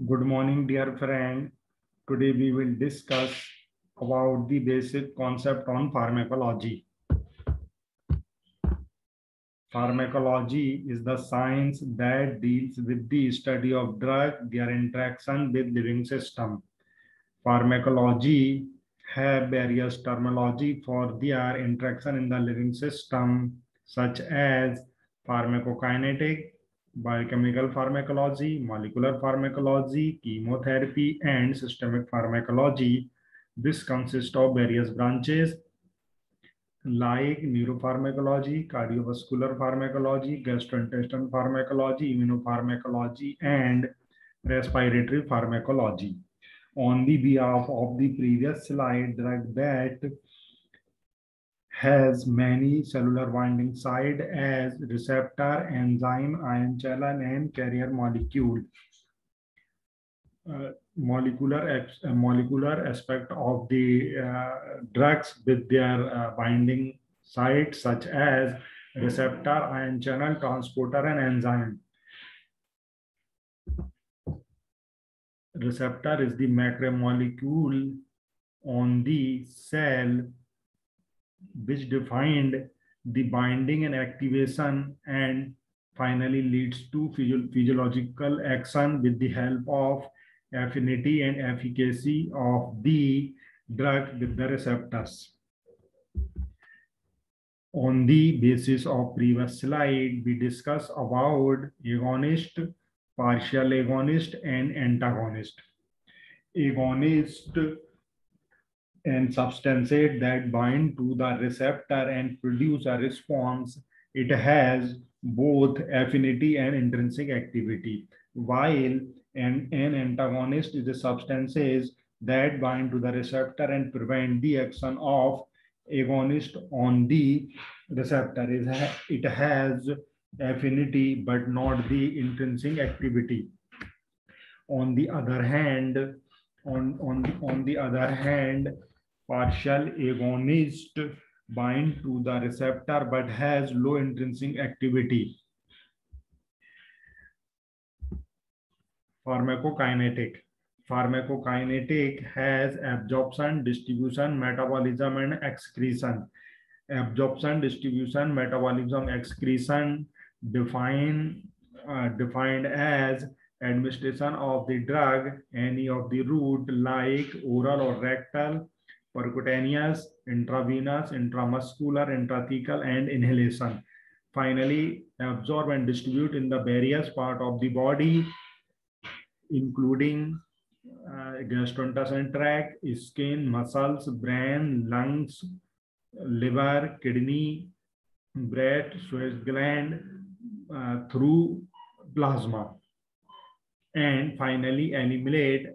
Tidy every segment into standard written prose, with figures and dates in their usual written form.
Good morning, dear friend. Today we will discuss about the basic concept on pharmacology. Pharmacology is the science that deals with the study of drugs, their interaction with living system. Pharmacology have various terminology for their interaction in the living system, such as pharmacokinetic, biochemical pharmacology, molecular pharmacology, chemotherapy, and systemic pharmacology. This consists of various branches like neuropharmacology, cardiovascular pharmacology, gastrointestinal pharmacology, immunopharmacology, and respiratory pharmacology. On the behalf of the previous slide, drug that has many cellular binding site as receptor, enzyme, ion channel, and carrier molecule. Molecular aspect of the drugs with their binding sites such as receptor, ion channel, transporter, and enzyme. Receptor is the macromolecule on the cell which defined the binding and activation and finally leads to physiological action with the help of affinity and efficacy of the drug with the receptors. On the basis of previous slide, we discuss about agonist, partial agonist, and antagonist. Agonist and substances that bind to the receptor and produce a response. It has both affinity and intrinsic activity, while an antagonist is the substances that bind to the receptor and prevent the action of agonist on the receptor. It has affinity but not the intrinsic activity. On the other hand, partial agonist bind to the receptor but has low intrinsic activity. Pharmacokinetic. Pharmacokinetic has absorption, distribution, metabolism, and excretion. Absorption, distribution, metabolism, excretion defined as administration of the drug, any of the route like oral or rectal, percutaneous, intravenous, intramuscular, intrathecal, and inhalation. Finally, absorb and distribute in the various parts of the body, including gastrointestinal tract, skin, muscles, brain, lungs, liver, kidney, breast, sweat gland, through plasma. And finally, eliminate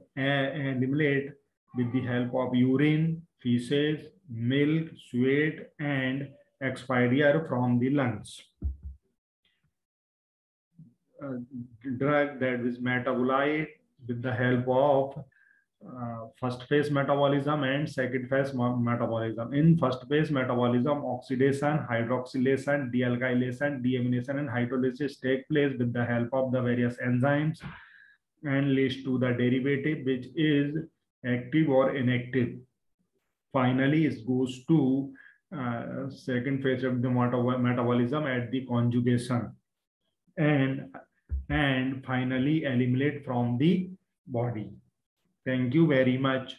with the help of urine, feces, milk, sweat, and expiria from the lungs. Drug that is metabolite with the help of first phase metabolism and second phase metabolism. In first phase metabolism, oxidation, hydroxylation, dealkylation, deamination, and hydrolysis take place with the help of the various enzymes and leads to the derivative which is active or inactive. Finally, it goes to second phase of the metabolism at the conjugation and finally eliminate from the body. Thank you very much.